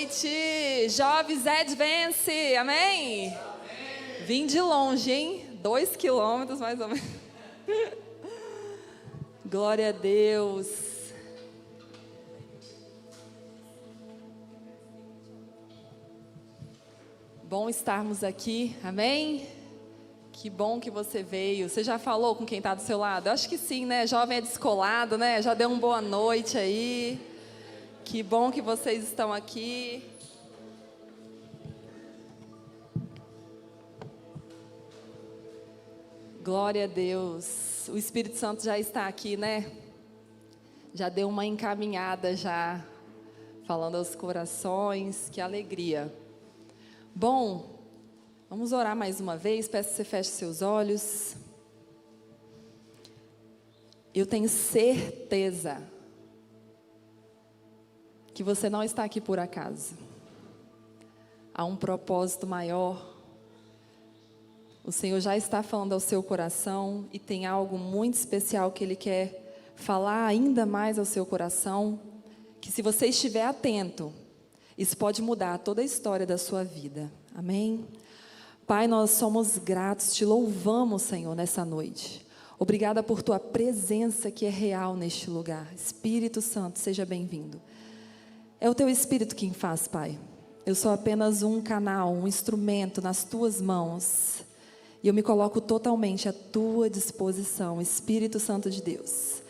noite, Jovens Advance, amém? Vim de longe, hein? 2 quilômetros mais ou menos. Glória a Deus. Bom estarmos aqui, amém? Que bom que você veio. Você já falou com quem está do seu lado? Eu acho que sim, né? Jovem é descolado, né? Já deu uma boa noite aí. Que bom que vocês estão aqui. Glória a Deus. O Espírito Santo já está aqui, né? Já deu uma encaminhada já, falando aos corações. Que alegria. Bom, vamos orar mais uma vez. Peço que você feche seus olhos. Eu tenho certeza que você não está aqui por acaso. Há um propósito maior. O Senhor já está falando ao seu coração e tem algo muito especial que Ele quer falar ainda mais ao seu coração, que se você estiver atento, isso pode mudar toda a história da sua vida. Amém? Pai, nós somos gratos, te louvamos, Senhor, nessa noite. Obrigada por tua presença que é real neste lugar. Espírito Santo, seja bem-vindo. É o teu Espírito quem faz, Pai. Eu sou apenas um canal, um instrumento nas tuas mãos. E eu me coloco totalmente à tua disposição, Espírito Santo de Deus.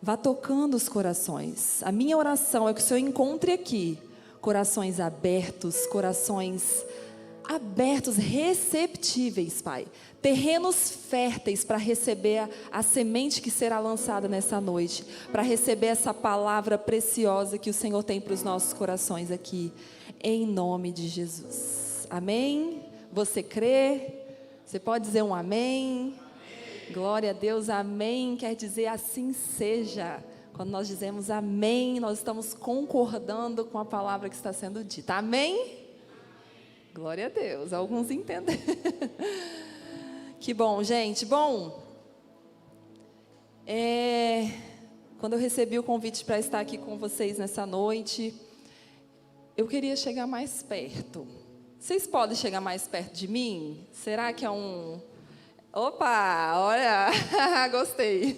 Vá tocando os corações. A minha oração é que o Senhor encontre aqui corações abertos, receptíveis, Pai. Terrenos férteis para receber a semente que será lançada nessa noite, para receber essa palavra preciosa que o Senhor tem para os nossos corações aqui, em nome de Jesus. Amém? Você crê? Você pode dizer um amém? Amém. Glória a Deus, amém quer dizer assim seja. Quando nós dizemos amém, nós estamos concordando com a palavra que está sendo dita. Amém? Glória a Deus, alguns entendem. Que bom, gente. Bom, quando eu recebi o convite para estar aqui com vocês nessa noite, eu queria chegar mais perto. Vocês podem chegar mais perto de mim? Será que é um... Opa, olha, gostei.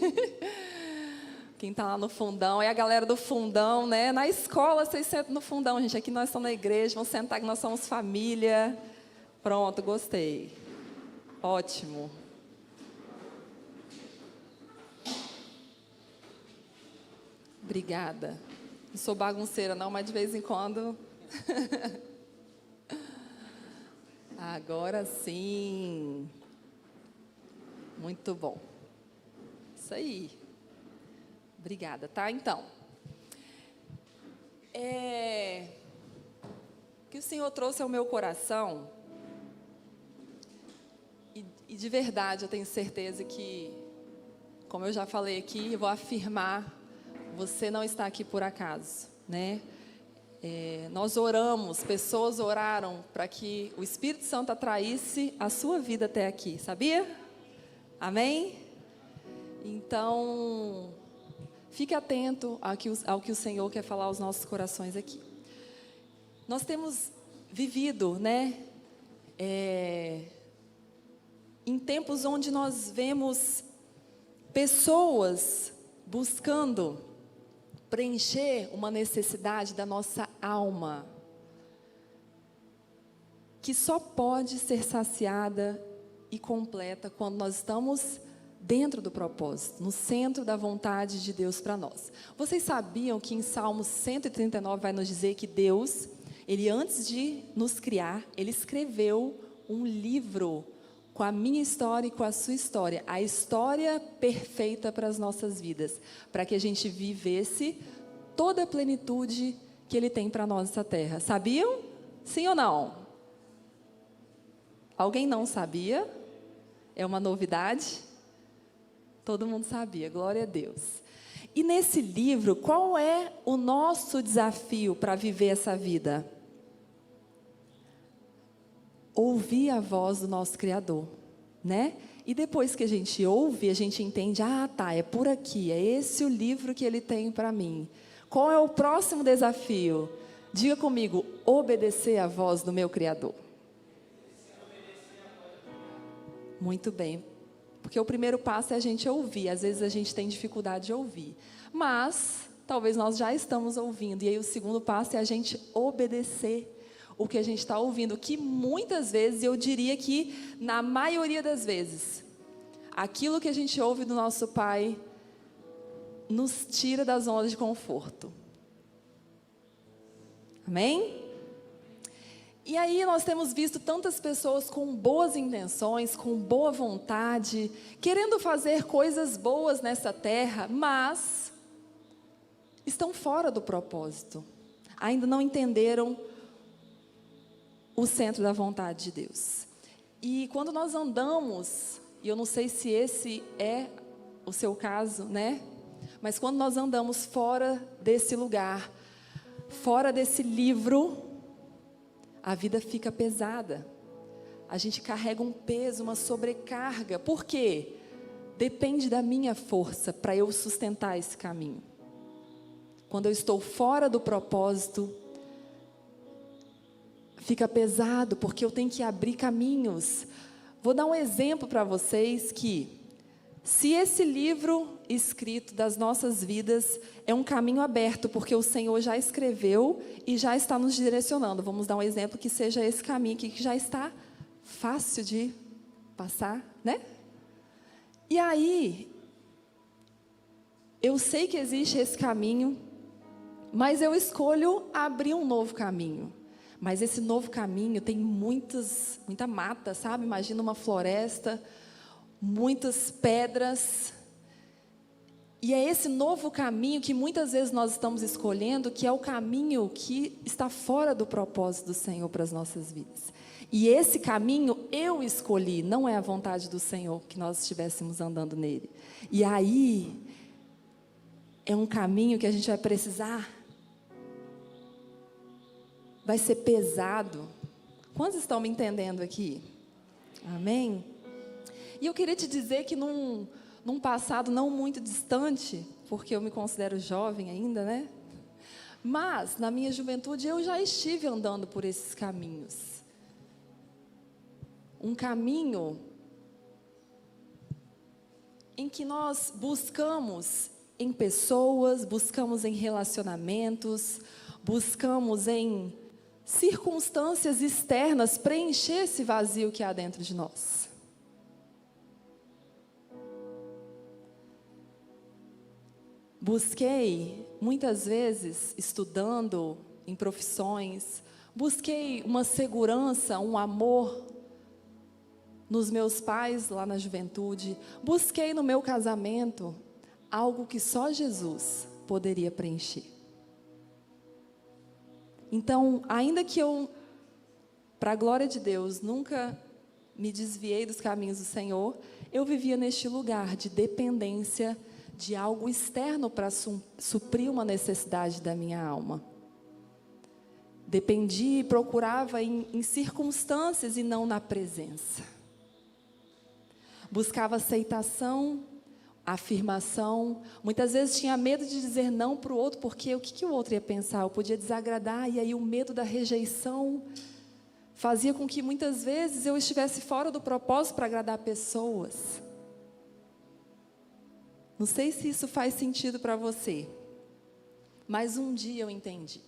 Quem está lá no fundão, é a galera do fundão, né? Na escola, vocês sentam no fundão, gente. Aqui nós estamos na igreja, vamos sentar que nós somos família. Pronto, gostei. Ótimo. Obrigada. Não sou bagunceira não, mas de vez em quando... Agora sim. Muito bom. Isso aí. Obrigada, tá? Então, que o Senhor trouxe ao meu coração, e de verdade eu tenho certeza que, como eu já falei aqui, eu vou afirmar, você não está aqui por acaso, né? Nós oramos, pessoas oraram para que o Espírito Santo atraísse a sua vida até aqui, sabia? Amém? Então... Fique atento ao que o Senhor quer falar aos nossos corações aqui. Nós temos vivido, né, em tempos onde nós vemos pessoas buscando preencher uma necessidade da nossa alma, que só pode ser saciada e completa quando nós estamos dentro do propósito, no centro da vontade de Deus para nós. Vocês sabiam que em Salmos 139 vai nos dizer que Deus, Ele antes de nos criar, Ele escreveu um livro com a minha história e com a sua história, a história perfeita para as nossas vidas, para que a gente vivesse toda a plenitude que Ele tem para nós nessa terra. Sabiam? Sim ou não? Alguém não sabia? É uma novidade? Todo mundo sabia, glória a Deus. E nesse livro, qual é o nosso desafio para viver essa vida? Ouvir a voz do nosso Criador, né? E depois que a gente ouve, a gente entende, tá, é por aqui, é esse o livro que Ele tem para mim. Qual é o próximo desafio? Diga comigo, obedecer à voz do meu Criador. Muito bem, porque o primeiro passo é a gente ouvir. Às vezes a gente tem dificuldade de ouvir, mas talvez nós já estamos ouvindo. E aí o segundo passo é a gente obedecer o que a gente está ouvindo, que muitas vezes, eu diria que na maioria das vezes, aquilo que a gente ouve do nosso Pai nos tira da zona de conforto. Amém? E aí nós temos visto tantas pessoas com boas intenções, com boa vontade, querendo fazer coisas boas nessa terra, mas estão fora do propósito. Ainda não entenderam o centro da vontade de Deus. E quando nós andamos, e eu não sei se esse é o seu caso, né? Mas quando nós andamos fora desse lugar, fora desse livro, a vida fica pesada. A gente carrega um peso, uma sobrecarga. Por quê? Depende da minha força para eu sustentar esse caminho. Quando eu estou fora do propósito, fica pesado, porque eu tenho que abrir caminhos. Vou dar um exemplo para vocês que, se esse livro escrito das nossas vidas é um caminho aberto, porque o Senhor já escreveu e já está nos direcionando. Vamos dar um exemplo que seja esse caminho aqui, que já está fácil de passar, né? E aí, eu sei que existe esse caminho, mas eu escolho abrir um novo caminho. Mas esse novo caminho tem muita mata, sabe? Imagina uma floresta, muitas pedras. E é esse novo caminho que muitas vezes nós estamos escolhendo, que é o caminho que está fora do propósito do Senhor para as nossas vidas. E esse caminho eu escolhi, não é a vontade do Senhor que nós estivéssemos andando nele. E aí, é um caminho que a gente vai precisar. Vai ser pesado. Quantos estão me entendendo aqui? Amém? E eu queria te dizer que num passado não muito distante, porque eu me considero jovem ainda, né? Mas, na minha juventude, eu já estive andando por esses caminhos. Um caminho em que nós buscamos em pessoas, buscamos em relacionamentos, buscamos em circunstâncias externas preencher esse vazio que há dentro de nós. Busquei, muitas vezes, estudando em profissões, busquei uma segurança, um amor nos meus pais lá na juventude, busquei no meu casamento algo que só Jesus poderia preencher. Então, ainda que eu, para a glória de Deus, nunca me desviei dos caminhos do Senhor, eu vivia neste lugar de dependência de algo externo para suprir uma necessidade da minha alma. Dependia e procurava em circunstâncias e não na presença. Buscava aceitação, afirmação. Muitas vezes tinha medo de dizer não para o outro, porque o que o outro ia pensar? Eu podia desagradar, e aí o medo da rejeição fazia com que muitas vezes eu estivesse fora do propósito para agradar pessoas. Não sei se isso faz sentido para você, mas um dia eu entendi.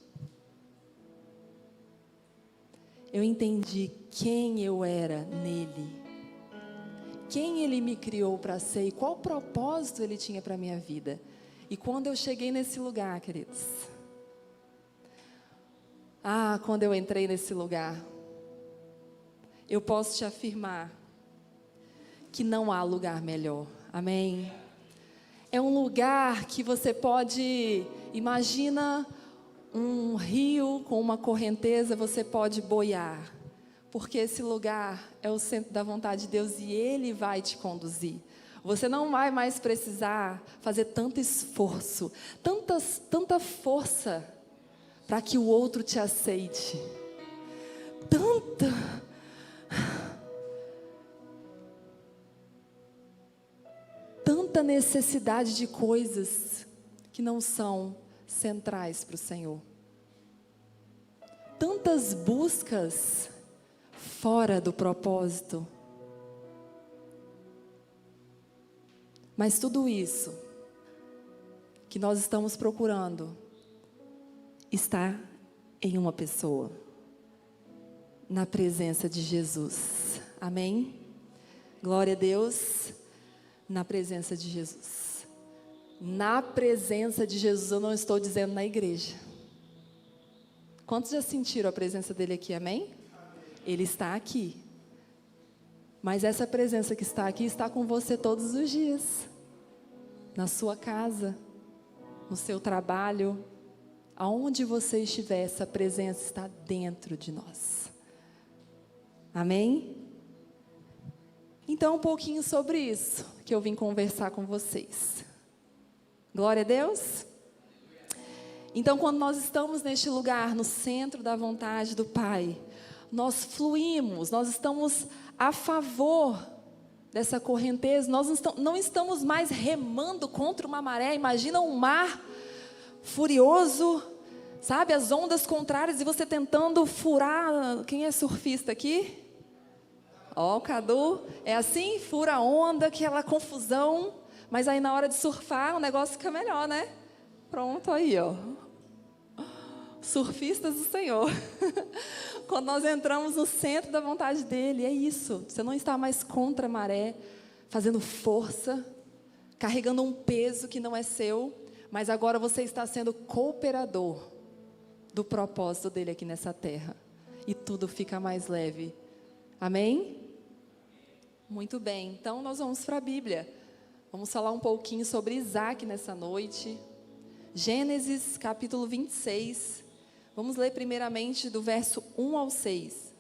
Eu entendi quem eu era nele, quem Ele me criou para ser e qual propósito Ele tinha para a minha vida. E quando eu cheguei nesse lugar, queridos, quando eu entrei nesse lugar, eu posso te afirmar que não há lugar melhor, amém? É um lugar que você pode, imagina um rio com uma correnteza, você pode boiar. Porque esse lugar é o centro da vontade de Deus e Ele vai te conduzir. Você não vai mais precisar fazer tanto esforço, tanta força para que o outro te aceite. Tanta necessidade de coisas que não são centrais para o Senhor. tantas buscas fora do propósito. Mas tudo isso que nós estamos procurando está em uma pessoa, na presença de Jesus. Amém? Glória a Deus, na presença de Jesus. Na presença de Jesus, eu não estou dizendo na igreja. Quantos já sentiram a presença dele aqui, amém? Ele está aqui. Mas essa presença que está aqui está com você todos os dias. Na sua casa, no seu trabalho, aonde você estiver, essa presença está dentro de nós. Amém? Então, um pouquinho sobre isso que eu vim conversar com vocês. Glória a Deus. Então, quando nós estamos neste lugar, no centro da vontade do Pai, nós fluímos, nós estamos a favor dessa correnteza, nós não estamos mais remando contra uma maré. Imagina um mar furioso, sabe, as ondas contrárias e você tentando furar. Quem é surfista aqui? Ó, o Cadu, é assim, fura a onda, aquela confusão, mas aí na hora de surfar o negócio fica melhor, né? Pronto, aí, ó. Surfistas do Senhor. Quando nós entramos no centro da vontade dEle, é isso. Você não está mais contra a maré, fazendo força, carregando um peso que não é seu, mas agora você está sendo cooperador do propósito dEle aqui nessa terra. E tudo fica mais leve. Amém? Muito bem. Então, nós vamos para a Bíblia. Vamos falar um pouquinho sobre Isaac nessa noite. Gênesis, capítulo 26. Vamos ler primeiramente do verso 1 ao 6.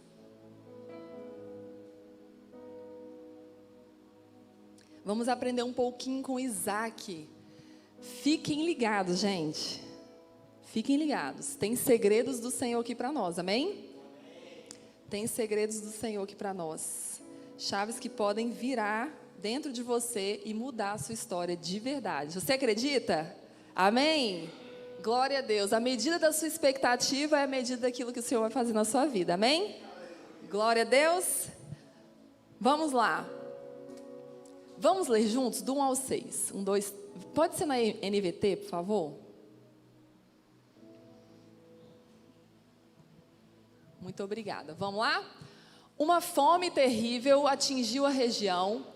Vamos aprender um pouquinho com Isaac. Fiquem ligados, gente. Fiquem ligados. Tem segredos do Senhor aqui para nós, amém? Tem segredos do Senhor aqui para nós. Chaves que podem virar dentro de você e mudar a sua história de verdade. Você acredita? Amém? Glória a Deus. A medida da sua expectativa é a medida daquilo que o Senhor vai fazer na sua vida. Amém? Glória a Deus. Vamos lá. Vamos ler juntos do 1 ao 6. 1, 2. Pode ser na NVT, por favor? Muito obrigada. Vamos lá? Uma fome terrível atingiu a região,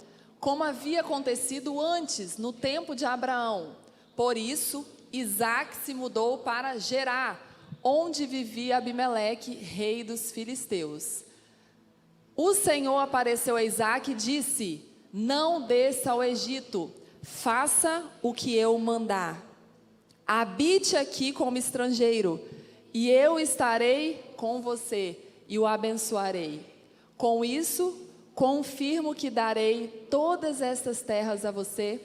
como havia acontecido antes, no tempo de Abraão. Por isso, Isaac se mudou para Gerar, onde vivia Abimeleque, rei dos filisteus. O Senhor apareceu a Isaac e disse: não desça ao Egito, faça o que eu mandar. Habite aqui como estrangeiro, e eu estarei com você e o abençoarei. Com isso, confirmo que darei todas estas terras a você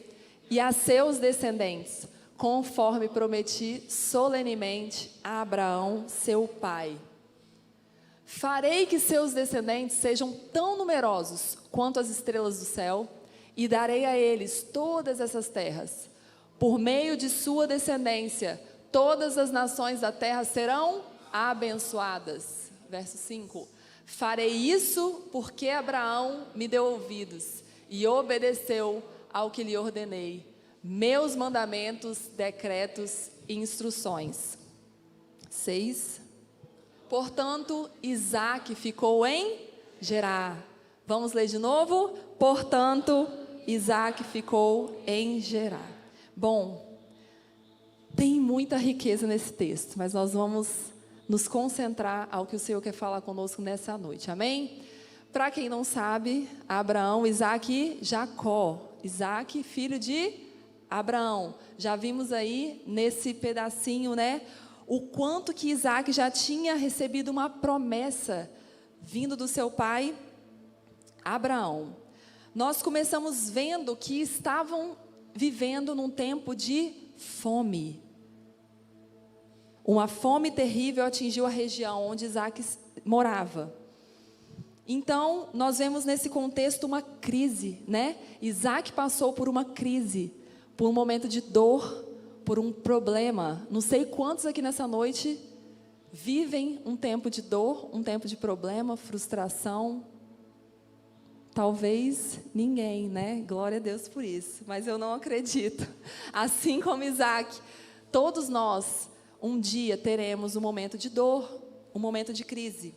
e a seus descendentes, conforme prometi solenemente a Abraão, seu pai. Farei que seus descendentes sejam tão numerosos quanto as estrelas do céu, e darei a eles todas essas terras. Por meio de sua descendência, todas as nações da terra serão abençoadas. Verso 5. Farei isso porque Abraão me deu ouvidos e obedeceu ao que lhe ordenei, meus mandamentos, decretos e instruções. 6. Portanto, Isaac ficou em Gerar. Vamos ler de novo? Portanto, Isaac ficou em Gerar. Bom, tem muita riqueza nesse texto, mas nós vamos nos concentrar ao que o Senhor quer falar conosco nessa noite, amém? Para quem não sabe, Abraão, Isaac e Jacó. Isaac, filho de Abraão. Já vimos aí nesse pedacinho, né? O quanto que Isaac já tinha recebido uma promessa vindo do seu pai Abraão. Nós começamos vendo que estavam vivendo num tempo de fome. Uma fome terrível atingiu a região onde Isaac morava. Então, nós vemos nesse contexto uma crise, né? Isaac passou por uma crise, por um momento de dor, por um problema. Não sei quantos aqui nessa noite vivem um tempo de dor, um tempo de problema, frustração. Talvez ninguém, né? Glória a Deus por isso, mas eu não acredito. Assim como Isaac, todos nós, um dia teremos um momento de dor, um momento de crise.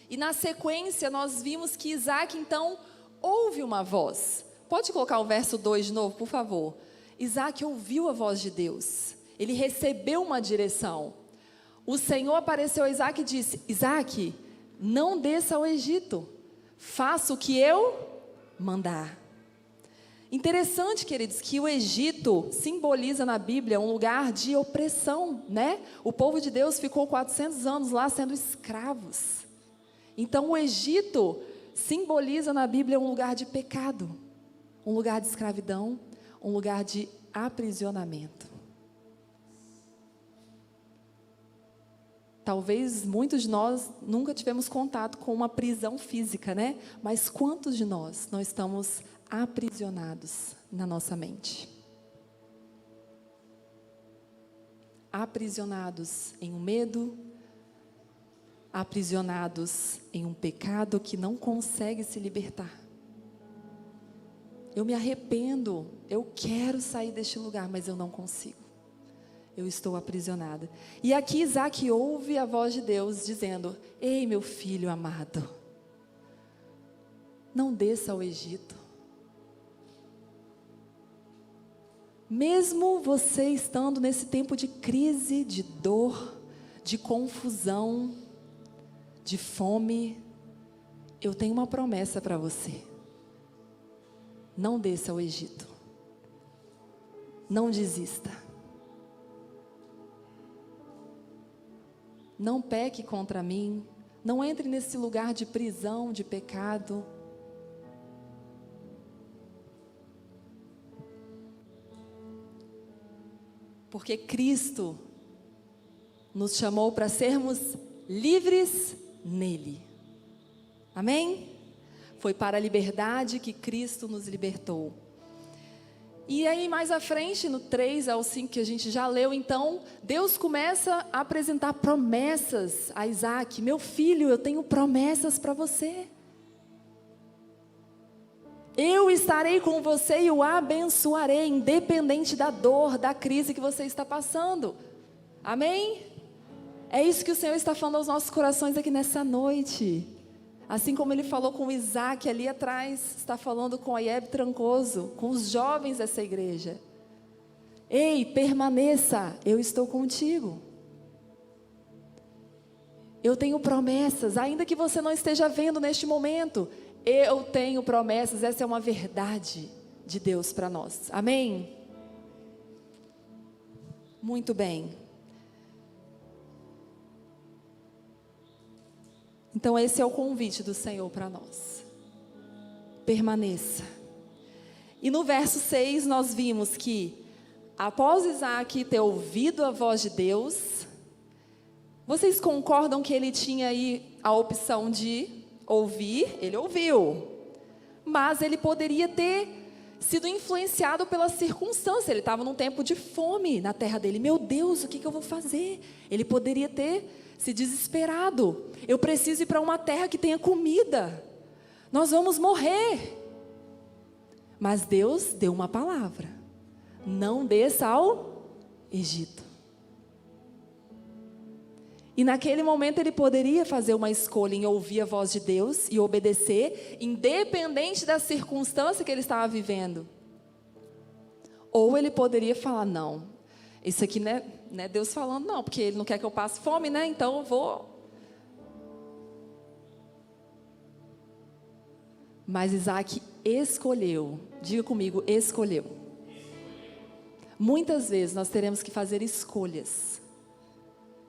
E na sequência, nós vimos que Isaac, então, ouve uma voz. Pode colocar o verso 2 de novo, por favor? Isaac ouviu a voz de Deus. Ele recebeu uma direção. O Senhor apareceu a Isaac e disse: Isaac, não desça ao Egito. Faça o que eu mandar. Interessante, queridos, que o Egito simboliza na Bíblia um lugar de opressão, né? O povo de Deus ficou 400 anos lá sendo escravos. Então o Egito simboliza na Bíblia um lugar de pecado, um lugar de escravidão, um lugar de aprisionamento. Talvez muitos de nós nunca tivemos contato com uma prisão física, né? Mas quantos de nós não estamos aprisionados na nossa mente? Aprisionados em um medo, aprisionados em um pecado que não consegue se libertar. Eu me arrependo, eu quero sair deste lugar, mas eu não consigo. Eu estou aprisionada. E aqui Isaac ouve a voz de Deus dizendo: ei, meu filho amado, não desça ao Egito. Mesmo você estando nesse tempo de crise, de dor, de confusão, de fome, eu tenho uma promessa para você. Não desça ao Egito. Não desista. Não peque contra mim, não entre nesse lugar de prisão, de pecado. Porque Cristo nos chamou para sermos livres nele. Amém? Foi para a liberdade que Cristo nos libertou. E aí mais à frente, no 3 ao 5 que a gente já leu, então, Deus começa a apresentar promessas a Isaac. Meu filho, eu tenho promessas para você. Eu estarei com você e o abençoarei, independente da dor, da crise que você está passando. Amém? É isso que o Senhor está falando aos nossos corações aqui nessa noite. Assim como Ele falou com Isaac ali atrás, está falando com a Ieb Trancoso, com os jovens dessa igreja. Ei, permaneça, eu estou contigo. Eu tenho promessas, ainda que você não esteja vendo neste momento. Eu tenho promessas, essa é uma verdade de Deus para nós. Amém? Muito bem. Então esse é o convite do Senhor para nós. Permaneça. E no verso 6 nós vimos que, após Isaac ter ouvido a voz de Deus, vocês concordam que ele tinha aí a opção de ouvir? Ele ouviu. Mas ele poderia ter sido influenciado pela circunstância. Ele estava num tempo de fome na terra dele. Meu Deus, o que eu vou fazer? Ele poderia ter se desesperado. Eu preciso ir para uma terra que tenha comida. Nós vamos morrer. Mas Deus deu uma palavra: não desça ao Egito. E naquele momento ele poderia fazer uma escolha em ouvir a voz de Deus e obedecer, independente da circunstância que ele estava vivendo. Ou ele poderia falar: não, isso aqui não é Deus falando, não, porque Ele não quer que eu passe fome, né? Então eu vou. Mas Isaac escolheu. Diga comigo, escolheu. Muitas vezes nós teremos que fazer escolhas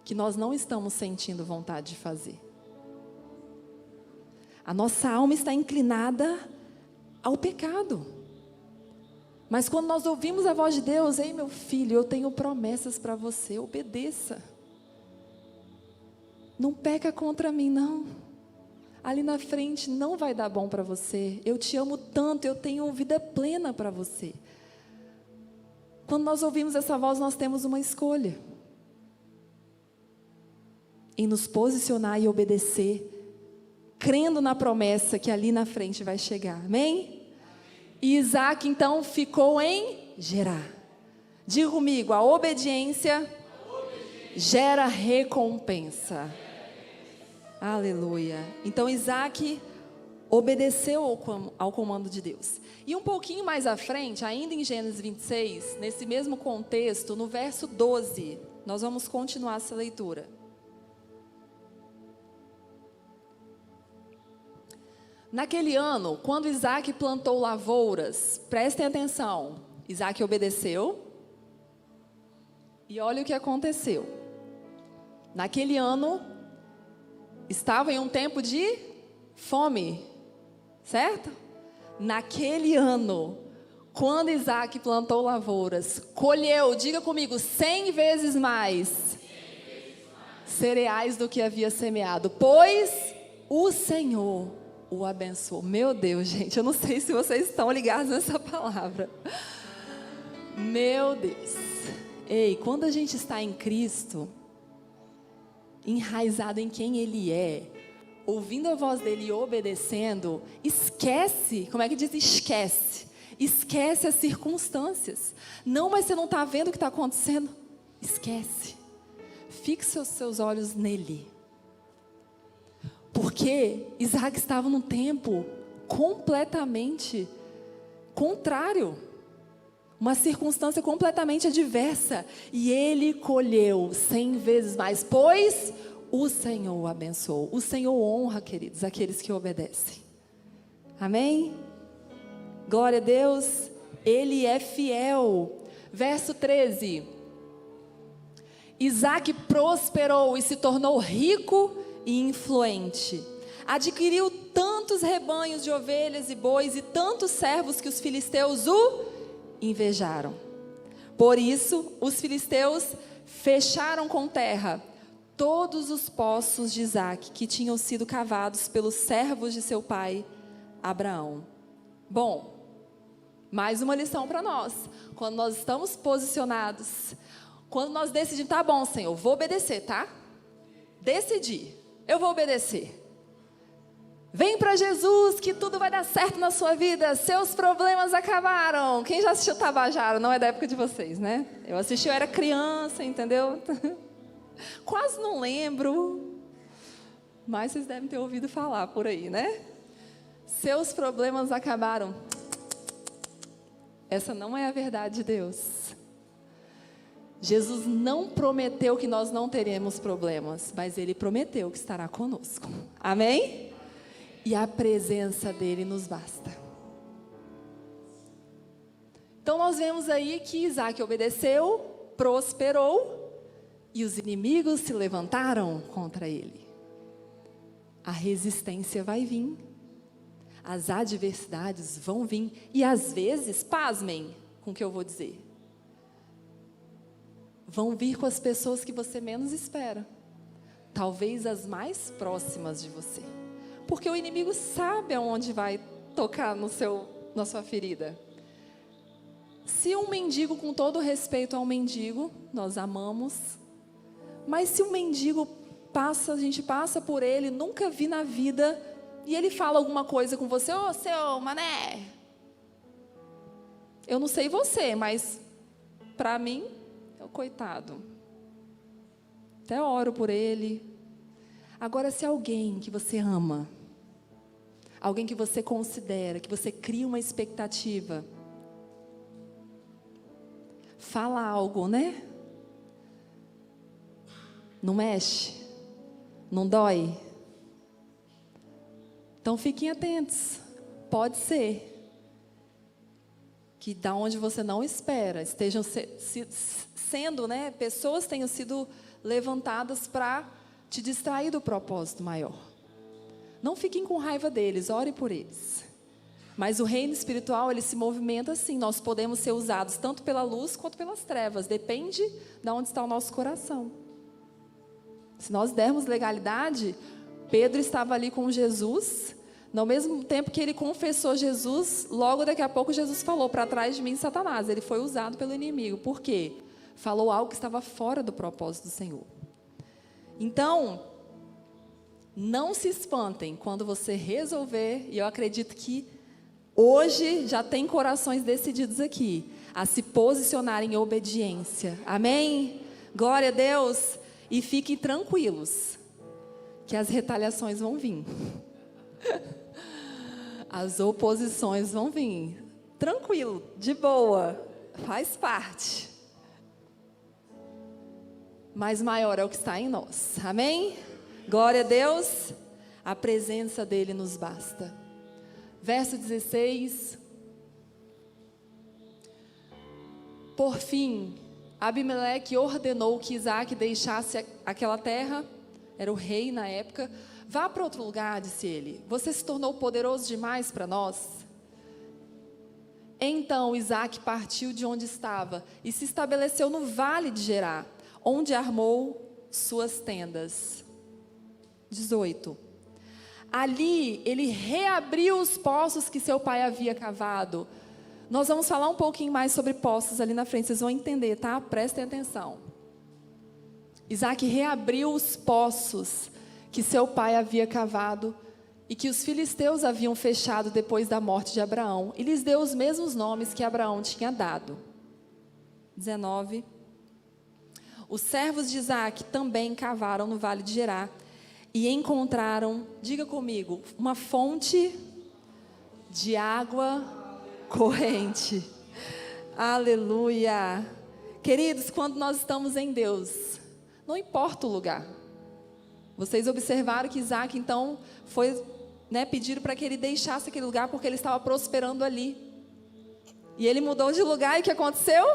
que nós não estamos sentindo vontade de fazer. A nossa alma está inclinada ao pecado. Mas quando nós ouvimos a voz de Deus: ei, meu filho, eu tenho promessas para você, obedeça. Não peca contra mim, não. Ali na frente não vai dar bom para você. Eu te amo tanto, eu tenho vida plena para você. Quando nós ouvimos essa voz, nós temos uma escolha. em nos posicionar e obedecer, crendo na promessa que ali na frente vai chegar. Amém? E Isaac então ficou em Gerar. Diga comigo, a obediência gera recompensa. Aleluia. Então Isaac obedeceu ao comando de Deus. E um pouquinho mais à frente, ainda em Gênesis 26, nesse mesmo contexto, no verso 12, nós vamos continuar essa leitura. Naquele ano, quando Isaac plantou lavouras, prestem atenção, Isaac obedeceu, e olha o que aconteceu. Naquele ano, estava em um tempo de fome, certo? Naquele ano, quando Isaac plantou lavouras, colheu, diga comigo, 100 vezes mais cereais do que havia semeado, pois o Senhor o abençoou. Meu Deus, gente, eu não sei se vocês estão ligados nessa palavra. Meu Deus. Ei, quando a gente está em Cristo, enraizado em quem Ele é, ouvindo a voz dEle e obedecendo, esquece, como é que diz? Esquece as circunstâncias. Não, mas você não está vendo o que está acontecendo? Esquece. Fixe os seus olhos nele. Porque Isaac estava num tempo completamente contrário. Uma circunstância completamente adversa. E ele colheu 100 vezes mais, pois o Senhor o abençoou. O Senhor honra, queridos, aqueles que obedecem. Amém? Glória a Deus. Ele é fiel. Verso 13. Isaac prosperou e se tornou rico e influente. Adquiriu tantos rebanhos de ovelhas e bois e tantos servos que os filisteus o invejaram. Por isso, os filisteus fecharam com terra todos os poços de Isaac que tinham sido cavados pelos servos de seu pai Abraão. Bom, mais uma lição para nós. Quando nós estamos posicionados, quando nós decidimos, tá bom, Senhor, vou obedecer, tá? Decidi, eu vou obedecer. Vem para Jesus que tudo vai dar certo na sua vida. Seus problemas acabaram. Quem já assistiu Tabajara? Não é da época de vocês, né? Eu assisti, eu era criança, entendeu? Quase não lembro. Mas vocês devem ter ouvido falar por aí, né? Seus problemas acabaram. Essa não é a verdade de Deus. Jesus não prometeu que nós não teremos problemas, mas Ele prometeu que estará conosco. Amém? E a presença dEle nos basta. Então nós vemos aí que Isaac obedeceu, prosperou, e os inimigos se levantaram contra ele. A resistência vai vir. As adversidades vão vir. E às vezes, pasmem com o que eu vou dizer, vão vir com as pessoas que você menos espera. Talvez as mais próximas de você. Porque o inimigo sabe aonde vai tocar na sua ferida. Se um mendigo, com todo respeito ao mendigo, nós amamos. Mas se um mendigo a gente passa por ele, nunca vi na vida, e ele fala alguma coisa com você, ô seu mané, eu não sei você, mas para mim, é o coitado. Até oro por ele. Agora, se alguém que você ama, alguém que você considera, que você cria uma expectativa, fala algo, né? Não mexe? Não dói? Então fiquem atentos. Pode ser que da onde você não espera, estejam sendo, né? Pessoas tenham sido levantadas para te distrair do propósito maior. Não fiquem com raiva deles, ore por eles. Mas o reino espiritual, ele se movimenta assim. Nós podemos ser usados tanto pela luz quanto pelas trevas. Depende de onde está o nosso coração. Se nós dermos legalidade, Pedro estava ali com Jesus. No mesmo tempo que ele confessou Jesus, logo daqui a pouco Jesus falou, para trás de mim, Satanás. Ele foi usado pelo inimigo. Por quê? Falou algo que estava fora do propósito do Senhor. Então, não se espantem quando você resolver, e eu acredito que hoje já tem corações decididos aqui, a se posicionar em obediência. Amém? Glória a Deus. E fiquem tranquilos, que as retaliações vão vir. As oposições vão vir. Tranquilo, de boa, faz parte. Mas maior é o que está em nós. Amém? Glória a Deus. A presença dele nos basta. Verso 16. Por fim, Abimeleque ordenou que Isaque deixasse aquela terra, era o rei na época. Vá para outro lugar, disse ele. Você se tornou poderoso demais para nós. Então Isaque partiu de onde estava e se estabeleceu no vale de Gerá, onde armou suas tendas. 18. Ali ele reabriu os poços que seu pai havia cavado. Nós vamos falar um pouquinho mais sobre poços ali na frente, vocês vão entender, tá? Prestem atenção. Isaque reabriu os poços que seu pai havia cavado e que os filisteus haviam fechado depois da morte de Abraão, e lhes deu os mesmos nomes que Abraão tinha dado. 19. Os servos de Isaque também cavaram no vale de Gerá e encontraram, diga comigo, uma fonte de água corrente. Aleluia. Queridos, quando nós estamos em Deus, não importa o lugar. Vocês observaram que Isaque então foi, pediram para que ele deixasse aquele lugar porque ele estava prosperando ali. E ele mudou de lugar e o que aconteceu?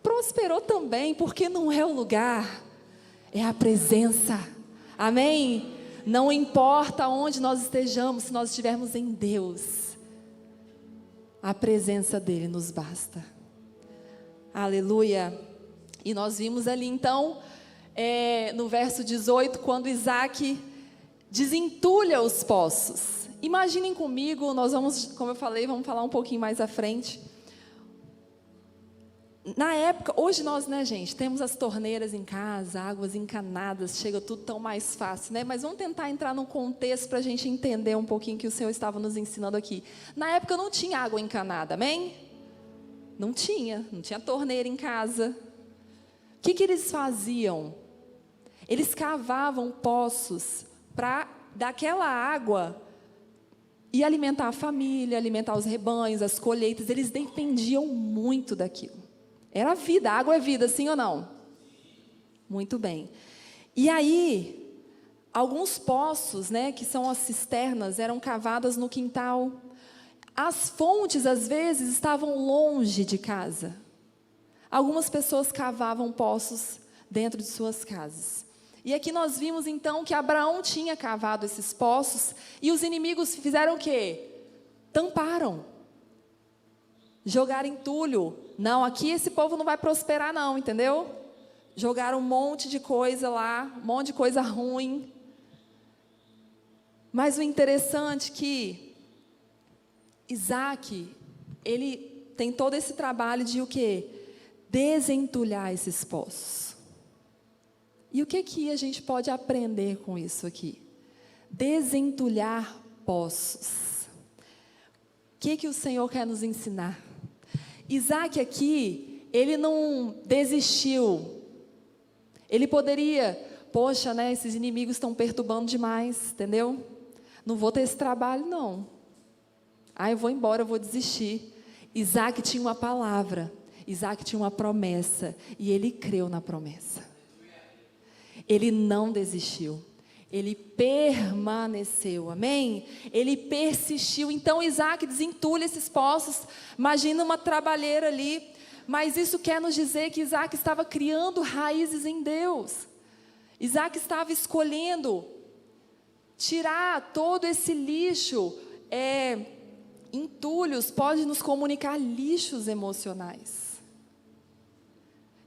Prosperou também, porque não é o lugar, é a presença. Amém? Não importa onde nós estejamos, se nós estivermos em Deus, a presença dele nos basta. Aleluia. E nós vimos ali então, no verso 18, quando Isaque desentulha os poços. Imaginem comigo, nós vamos, como eu falei, vamos falar um pouquinho mais à frente. Na época, hoje nós, gente, temos as torneiras em casa, águas encanadas, chega tudo tão mais fácil, mas vamos tentar entrar num contexto para a gente entender um pouquinho que o Senhor estava nos ensinando aqui. Na época não tinha água encanada, amém? Não tinha torneira em casa. O que eles faziam? Eles cavavam poços para daquela água e alimentar a família, alimentar os rebanhos, as colheitas. Eles dependiam muito daquilo. Era vida, a água é vida, sim ou não? Muito bem. E aí, alguns poços, que são as cisternas, eram cavadas no quintal. As fontes, às vezes, estavam longe de casa. Algumas pessoas cavavam poços dentro de suas casas. E aqui nós vimos, então, que Abraão tinha cavado esses poços e os inimigos fizeram o quê? Tamparam. Jogaram entulho. Não, aqui esse povo não vai prosperar não, entendeu? Jogaram um monte de coisa lá, um monte de coisa ruim. Mas o interessante é que Isaque, ele tem todo esse trabalho de o quê? Desentulhar esses poços. E o que a gente pode aprender com isso aqui? Desentulhar poços. O que o Senhor quer nos ensinar? Isaque aqui, ele não desistiu. Ele poderia, poxa, esses inimigos estão perturbando demais, entendeu? Não vou ter esse trabalho, não. Eu vou embora, eu vou desistir. Isaque tinha uma palavra, Isaque tinha uma promessa, e ele creu na promessa. Ele não desistiu. Ele permaneceu, amém? Ele persistiu. Então Isaque desentulha esses poços. Imagina uma trabalheira ali. Mas isso quer nos dizer que Isaque estava criando raízes em Deus. Isaque estava escolhendo tirar todo esse lixo. Entulhos pode nos comunicar lixos emocionais.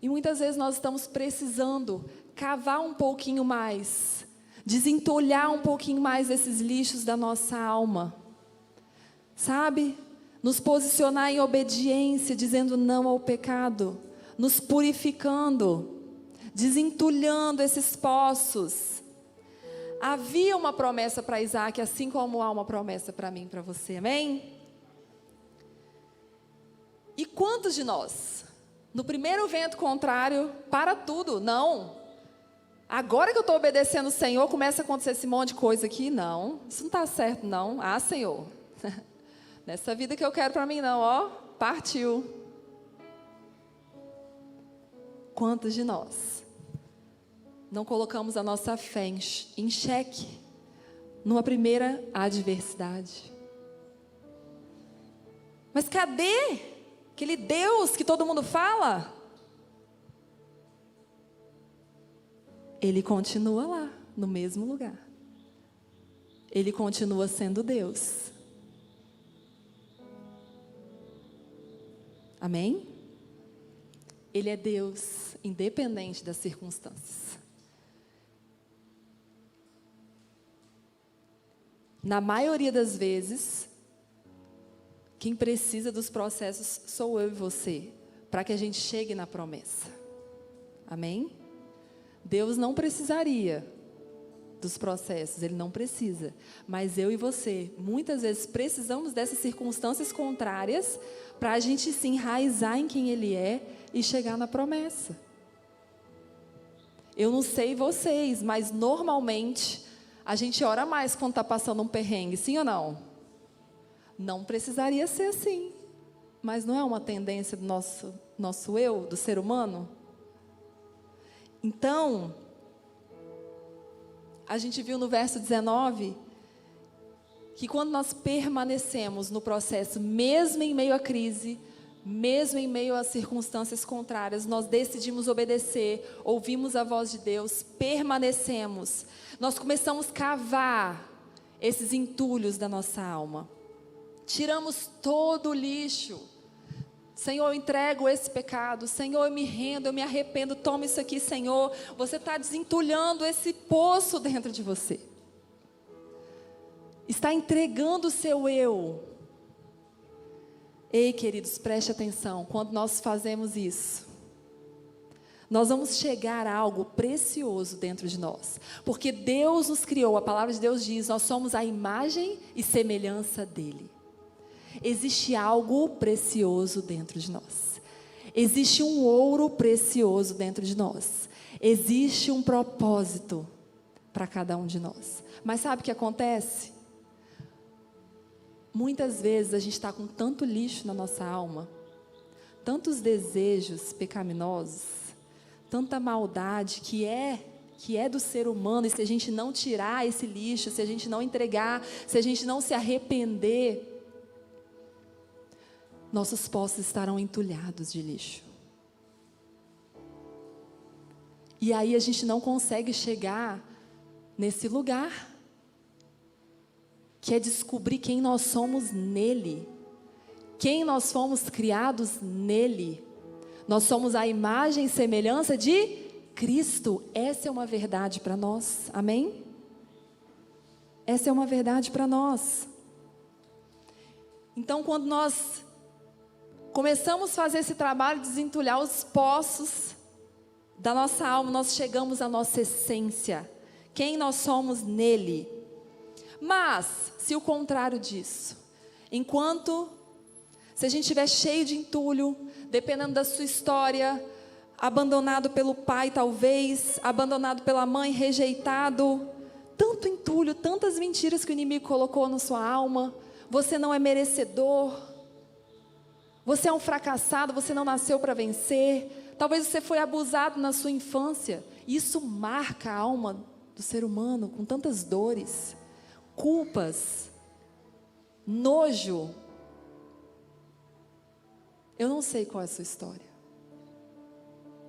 E muitas vezes nós estamos precisando cavar um pouquinho mais, desentulhar um pouquinho mais esses lixos da nossa alma, sabe? Nos posicionar em obediência, dizendo não ao pecado, nos purificando, desentulhando esses poços. Havia uma promessa para Isaac, assim como há uma promessa para mim e para você, amém? E quantos de nós, no primeiro vento contrário, para tudo? Não. Agora que eu estou obedecendo o Senhor, começa a acontecer esse monte de coisa aqui? Não, isso não está certo não. Ah, Senhor, nessa vida que eu quero para mim não, ó, partiu. Quantos de nós não colocamos a nossa fé em xeque numa primeira adversidade? Mas cadê aquele Deus que todo mundo fala? Ele continua lá, no mesmo lugar. Ele continua sendo Deus. Amém? Ele é Deus, independente das circunstâncias. Na maioria das vezes, quem precisa dos processos sou eu e você, para que a gente chegue na promessa. Amém? Deus não precisaria dos processos, Ele não precisa. Mas eu e você, muitas vezes precisamos dessas circunstâncias contrárias para a gente se enraizar em quem Ele é e chegar na promessa. Eu não sei vocês, mas normalmente a gente ora mais quando está passando um perrengue, sim ou não? Não precisaria ser assim, mas não é uma tendência do nosso eu, do ser humano? Então, a gente viu no verso 19, que quando nós permanecemos no processo, mesmo em meio à crise, mesmo em meio às circunstâncias contrárias, nós decidimos obedecer, ouvimos a voz de Deus, permanecemos, nós começamos a cavar esses entulhos da nossa alma, tiramos todo o lixo. Senhor, eu entrego esse pecado. Senhor, eu me rendo, eu me arrependo. Toma isso aqui, Senhor. Você está desentulhando esse poço dentro de você. Está entregando o seu eu. Ei, queridos, preste atenção. Quando nós fazemos isso, nós vamos chegar a algo precioso dentro de nós. Porque Deus nos criou, a palavra de Deus diz, nós somos a imagem e semelhança dEle. Existe algo precioso dentro de nós. Existe um ouro precioso dentro de nós. Existe um propósito para cada um de nós. Mas sabe o que acontece? Muitas vezes a gente está com tanto lixo na nossa alma, tantos desejos pecaminosos, tanta maldade que é do ser humano, e se a gente não tirar esse lixo, se a gente não entregar, se a gente não se arrepender, nossos poços estarão entulhados de lixo. E aí a gente não consegue chegar nesse lugar, que é descobrir quem nós somos nele, quem nós fomos criados nele. Nós somos a imagem e semelhança de Cristo. Essa é uma verdade para nós, amém? Essa é uma verdade para nós. Então, quando nós começamos a fazer esse trabalho de desentulhar os poços da nossa alma, nós chegamos à nossa essência, quem nós somos nele. Mas, se o contrário disso, se a gente estiver cheio de entulho, dependendo da sua história, abandonado pelo pai talvez, abandonado pela mãe, rejeitado, tanto entulho, tantas mentiras que o inimigo colocou na sua alma, você não é merecedor, você é um fracassado, você não nasceu para vencer, talvez você foi abusado na sua infância, isso marca a alma do ser humano com tantas dores, culpas, nojo. Eu não sei qual é a sua história,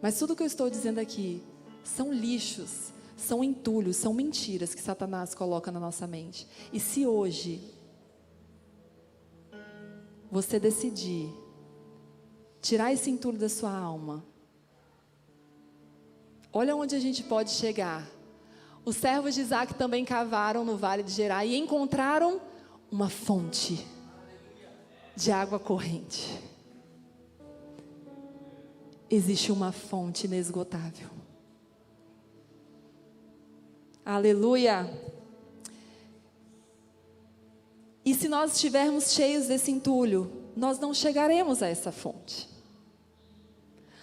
mas tudo que eu estou dizendo aqui são lixos, são entulhos, são mentiras que Satanás coloca na nossa mente. E se hoje você decidir tirar esse entulho da sua alma, olha onde a gente pode chegar. Os servos de Isaac também cavaram no vale de Gerar e encontraram uma fonte de água corrente. Existe uma fonte inesgotável. Aleluia. E se nós estivermos cheios desse entulho, nós não chegaremos a essa fonte.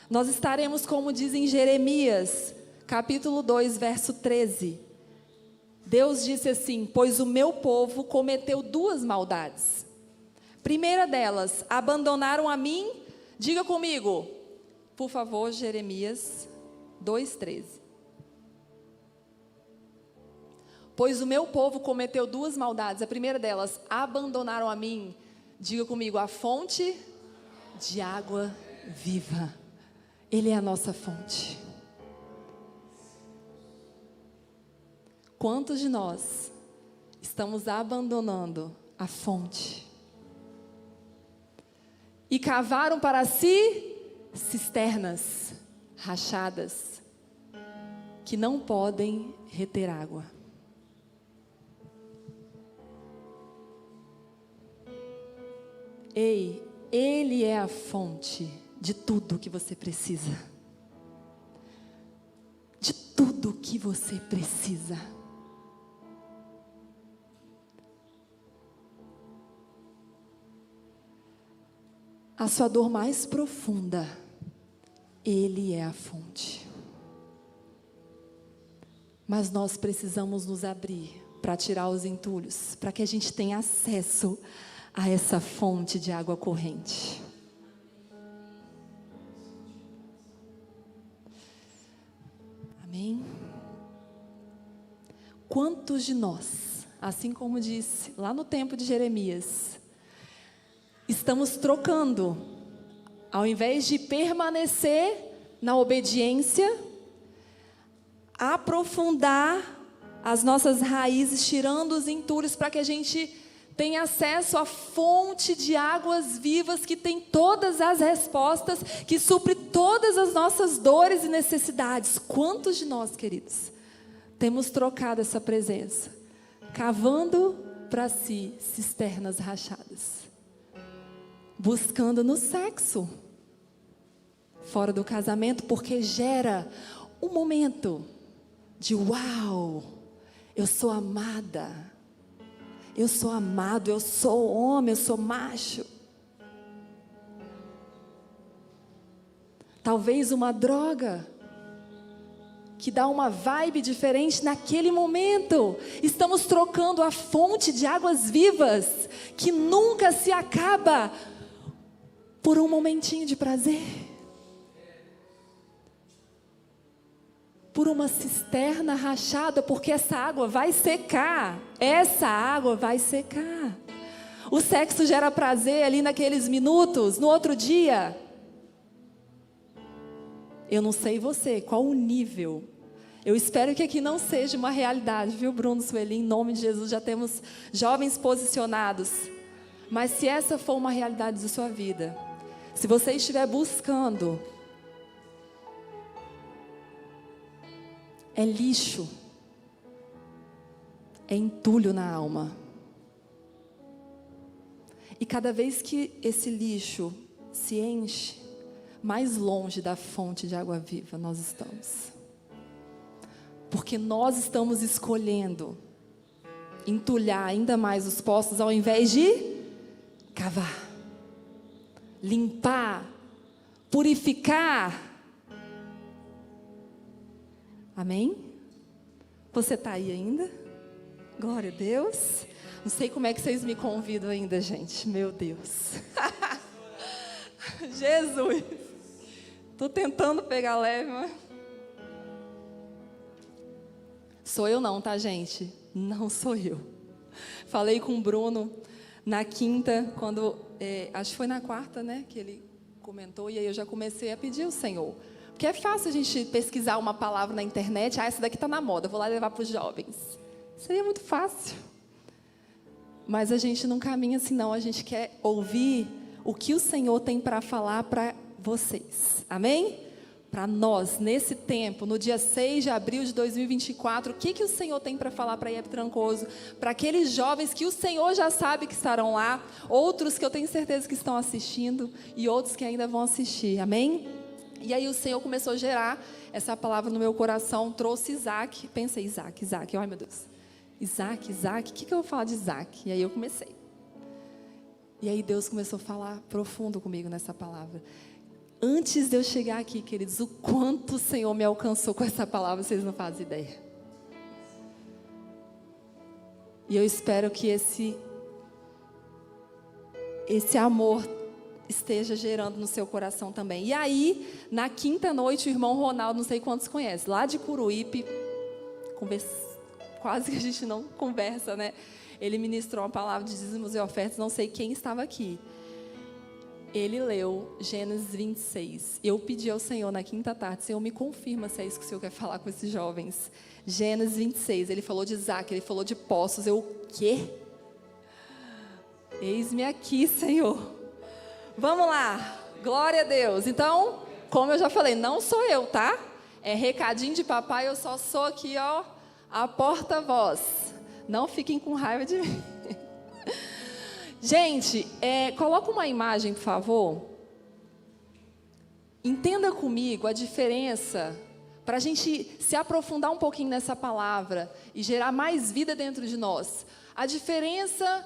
Nós estaremos, como diz em Jeremias, capítulo 2, verso 13. Deus disse assim: pois o meu povo cometeu 2 maldades. Primeira delas, abandonaram a mim. Diga comigo, por favor, Jeremias 2:13. Pois o meu povo cometeu 2 maldades. A primeira delas, abandonaram a mim. Diga comigo, a fonte de água viva. Ele é a nossa fonte. Quantos de nós estamos abandonando a fonte? E cavaram para si cisternas rachadas, que não podem reter água. Ei, Ele é a fonte de tudo que você precisa. De tudo que você precisa. A sua dor mais profunda, Ele é a fonte. Mas nós precisamos nos abrir para tirar os entulhos, para que a gente tenha acesso a essa fonte de água corrente. Amém? Quantos de nós, assim como disse lá no tempo de Jeremias, estamos trocando, ao invés de permanecer na obediência, aprofundar as nossas raízes, tirando os entulhos para que a gente tenha acesso à fonte de águas vivas que tem todas as respostas, que supre todas as nossas dores e necessidades. Quantos de nós, queridos, temos trocado essa presença, cavando para si cisternas rachadas, buscando no sexo, fora do casamento, porque gera um momento de uau, eu sou amada, eu sou amado, eu sou homem, eu sou macho. Talvez uma droga que dá uma vibe diferente naquele momento. Estamos trocando a fonte de águas vivas, que nunca se acaba, por um momentinho de prazer, por uma cisterna rachada, porque essa água vai secar. Essa água vai secar. O sexo gera prazer ali naqueles minutos, no outro dia. Eu não sei você, qual o nível. Eu espero que aqui não seja uma realidade, viu, Bruno, Sueli? Em nome de Jesus, já temos jovens posicionados. Mas se essa for uma realidade de sua vida, se você estiver buscando, é lixo, é entulho na alma. E cada vez que esse lixo se enche, mais longe da fonte de água viva nós estamos. Porque nós estamos escolhendo entulhar ainda mais os poços, ao invés de cavar, limpar, purificar. Amém? Você está aí ainda? Glória a Deus. Não sei como é que vocês me convidam ainda, gente. Meu Deus. Jesus. Estou tentando pegar leve, mas... Sou eu não, tá, gente? Não sou eu. Falei com o Bruno na quinta, quando... acho que foi na quarta, né? Que ele comentou, e aí eu já comecei a pedir ao Senhor. Porque é fácil a gente pesquisar uma palavra na internet. Essa daqui está na moda, vou lá levar para os jovens. Seria muito fácil. Mas a gente não caminha assim, não. A gente quer ouvir o que o Senhor tem para falar para vocês. Amém? Para nós, nesse tempo, no dia 6 de abril de 2024, o que o Senhor tem para falar para IEP Trancoso? Para aqueles jovens que o Senhor já sabe que estarão lá, outros que eu tenho certeza que estão assistindo e outros que ainda vão assistir. Amém? E aí o Senhor começou a gerar essa palavra no meu coração, trouxe Isaac. Pensei, Isaac, ai meu Deus. Isaac, o que eu vou falar de Isaac? E aí eu comecei. E aí Deus começou a falar profundo comigo nessa palavra. Antes de eu chegar aqui, queridos, o quanto o Senhor me alcançou com essa palavra, vocês não fazem ideia. E eu espero que esse amor esteja gerando no seu coração também. E aí, na quinta noite, o irmão Ronaldo, não sei quantos conhecem, lá de Curuípe, quase que a gente não conversa, né? Ele ministrou uma palavra de dízimos e ofertas, não sei quem estava aqui. Ele leu Gênesis 26. Eu pedi ao Senhor na quinta tarde, Senhor, me confirma se é isso que o Senhor quer falar com esses jovens. Gênesis 26, ele falou de Isaac, ele falou de poços. Eu, o quê? Eis-me aqui, Senhor. Vamos lá, glória a Deus. Então, como eu já falei, não sou eu, tá? É recadinho de papai, eu só sou aqui, ó, a porta-voz. Não fiquem com raiva de mim. Gente, coloca uma imagem, por favor. Entenda comigo a diferença, para a gente se aprofundar um pouquinho nessa palavra e gerar mais vida dentro de nós. A diferença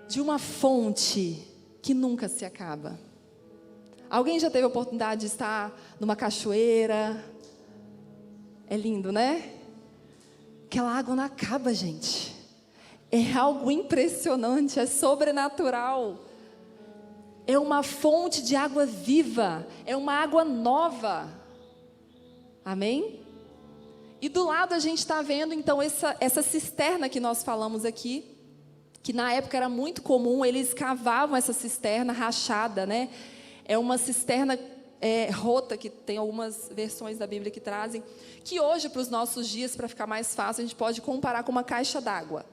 de uma fonte que nunca se acaba. Alguém já teve a oportunidade de estar numa cachoeira? É lindo, né? Aquela água não acaba, gente. É algo impressionante, é sobrenatural. É uma fonte de água viva, é uma água nova. Amém? E do lado a gente está vendo, então, essa cisterna que nós falamos aqui, que na época era muito comum, eles cavavam essa cisterna rachada, né? É uma cisterna rota, que tem algumas versões da Bíblia que trazem, que hoje, para os nossos dias, para ficar mais fácil, a gente pode comparar com uma caixa d'água,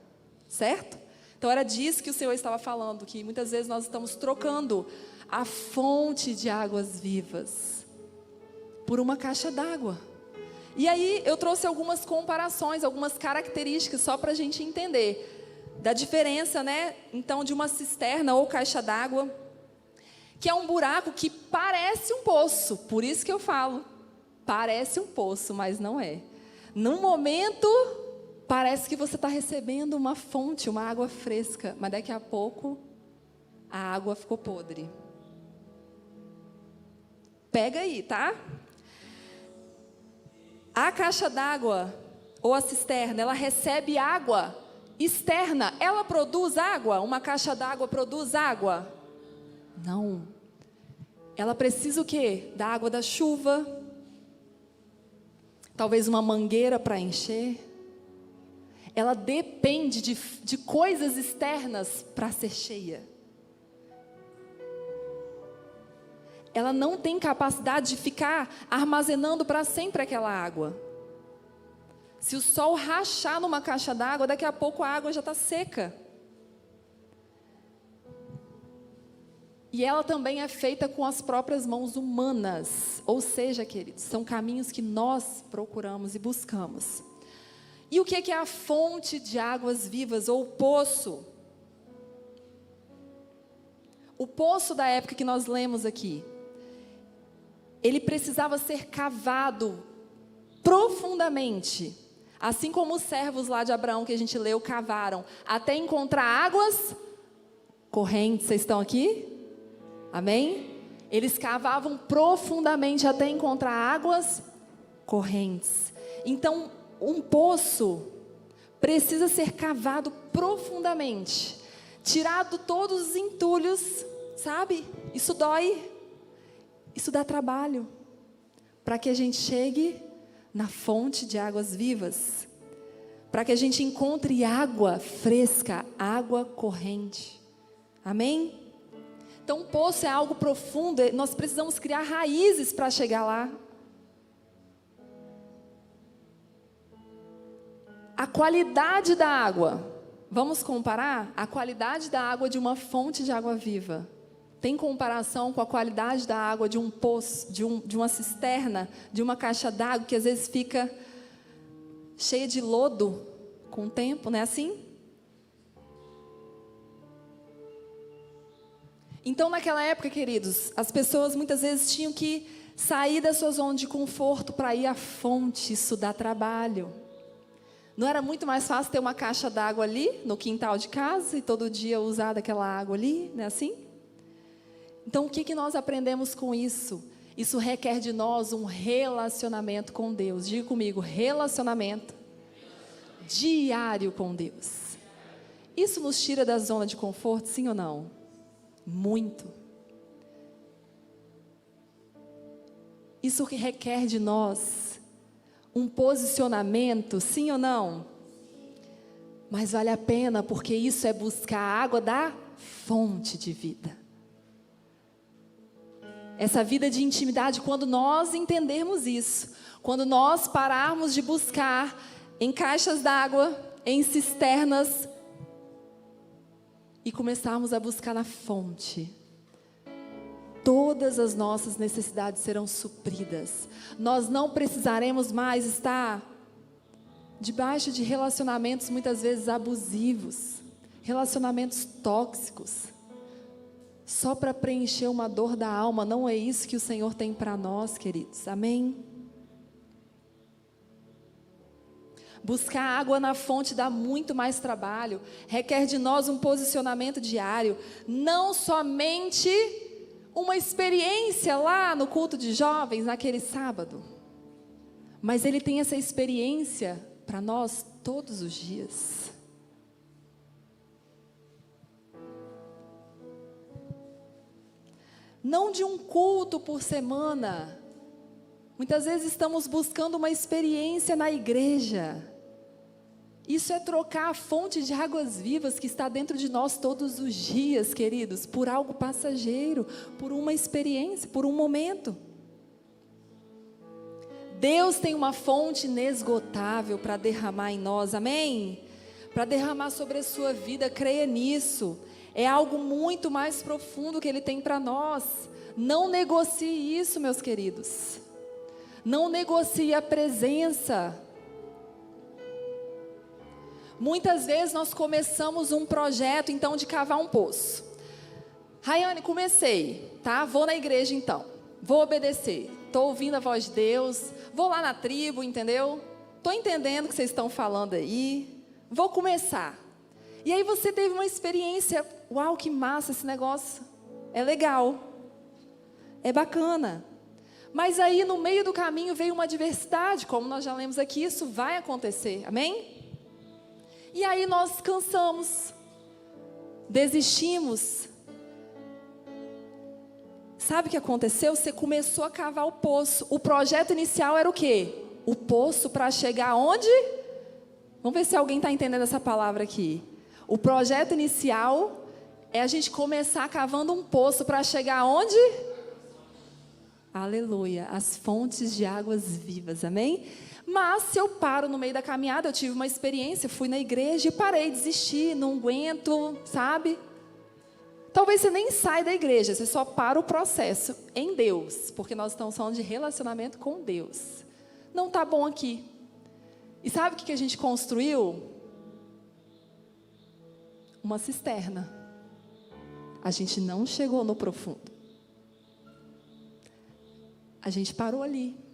certo? Então era disso que o Senhor estava falando, que muitas vezes nós estamos trocando a fonte de águas vivas por uma caixa d'água. E aí eu trouxe algumas comparações, algumas características, só para a gente entender da diferença, né? Então, de uma cisterna ou caixa d'água, que é um buraco que parece um poço. Por isso que eu falo, parece um poço, mas não é. Num momento, parece que você está recebendo uma fonte, uma água fresca, mas daqui a pouco, a água ficou podre. Pega aí, tá? A caixa d'água, ou a cisterna, ela recebe água externa. Ela produz água? Uma caixa d'água produz água? Não. Ela precisa o quê? Da água da chuva. Talvez uma mangueira para encher. Ela depende de coisas externas para ser cheia. Ela não tem capacidade de ficar armazenando para sempre aquela água. Se o sol rachar numa caixa d'água, daqui a pouco a água já está seca. E ela também é feita com as próprias mãos humanas. Ou seja, queridos, são caminhos que nós procuramos e buscamos. E o que é a fonte de águas vivas, ou o poço? O poço da época que nós lemos aqui, ele precisava ser cavado profundamente. Assim como os servos lá de Abraão que a gente leu, cavaram, até encontrar águas correntes. Vocês estão aqui? Amém? Eles cavavam profundamente até encontrar águas correntes. Então, um poço precisa ser cavado profundamente. Tirado todos os entulhos, sabe? Isso dói. Isso dá trabalho. Para que a gente chegue na fonte de águas vivas. Para que a gente encontre água fresca, água corrente. Amém? Então, um poço é algo profundo, nós precisamos criar raízes para chegar lá. A qualidade da água, vamos comparar? A qualidade da água de uma fonte de água viva tem comparação com a qualidade da água de um poço, de uma cisterna, de uma caixa d'água que às vezes fica cheia de lodo com o tempo, não é assim? Então, naquela época, queridos, as pessoas muitas vezes tinham que sair da sua zona de conforto para ir à fonte. Isso dá trabalho. Não era muito mais fácil ter uma caixa d'água ali no quintal de casa e todo dia usar daquela água ali, não é assim? Então, o que nós aprendemos com isso? Isso requer de nós um relacionamento com Deus. Diga comigo, relacionamento diário com Deus. Isso nos tira da zona de conforto, sim ou não? Muito. Isso requer de nós um posicionamento, sim ou não? Mas vale a pena, porque isso é buscar a água da fonte de vida. Essa vida de intimidade, quando nós entendermos isso, quando nós pararmos de buscar em caixas d'água, em cisternas, e começarmos a buscar na fonte, todas as nossas necessidades serão supridas. Nós não precisaremos mais estar debaixo de relacionamentos muitas vezes abusivos, relacionamentos tóxicos, só para preencher uma dor da alma. Não é isso que o Senhor tem para nós, queridos. Amém? Buscar água na fonte dá muito mais trabalho, requer de nós um posicionamento diário, não somente uma experiência lá no culto de jovens, naquele sábado, mas Ele tem essa experiência para nós todos os dias. Não de um culto por semana. Muitas vezes estamos buscando uma experiência na igreja. Isso é trocar a fonte de águas vivas que está dentro de nós todos os dias, queridos, por algo passageiro, por uma experiência, por um momento. Deus tem uma fonte inesgotável para derramar em nós, amém? Para derramar sobre a sua vida, creia nisso. É algo muito mais profundo que Ele tem para nós. Não negocie isso, meus queridos. Não negocie a presença. Muitas vezes nós começamos um projeto, então, de cavar um poço. Raiane, comecei, tá? Vou na igreja, então. Vou obedecer. Estou ouvindo a voz de Deus. Vou lá na tribo, entendeu? Estou entendendo o que vocês estão falando aí. Vou começar. E aí você teve uma experiência. Uau, que massa esse negócio. É legal. É bacana. Mas aí, no meio do caminho, veio uma adversidade. Como nós já lemos aqui, isso vai acontecer. Amém? E aí nós cansamos, desistimos. Sabe o que aconteceu? Você começou a cavar o poço. O projeto inicial era o quê? O poço para chegar aonde? Vamos ver se alguém está entendendo essa palavra aqui. O projeto inicial é a gente começar cavando um poço para chegar aonde? Aleluia, as fontes de águas vivas, amém? Mas se eu paro no meio da caminhada, eu tive uma experiência, fui na igreja e parei, desisti, não aguento, sabe? Talvez você nem saia da igreja, você só para o processo em Deus, porque nós estamos falando de relacionamento com Deus. Não está bom aqui. E sabe o que a gente construiu? Uma cisterna. A gente não chegou no profundo. A gente parou ali.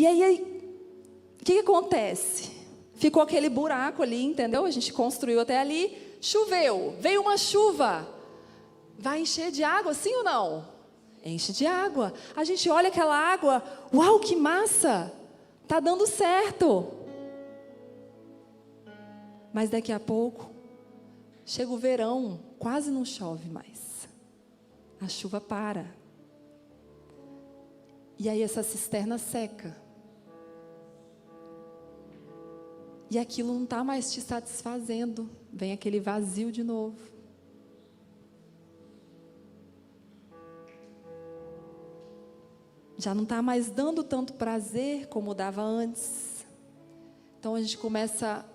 E aí, o que acontece? Ficou aquele buraco ali, entendeu? A gente construiu até ali, choveu, veio uma chuva. Vai encher de água, sim ou não? Enche de água. A gente olha aquela água, uau, que massa! Tá dando certo. Mas daqui a pouco, chega o verão, quase não chove mais. A chuva para. E aí essa cisterna seca. E aquilo não está mais te satisfazendo. Vem aquele vazio de novo. Já não está mais dando tanto prazer como dava antes. Então a gente começa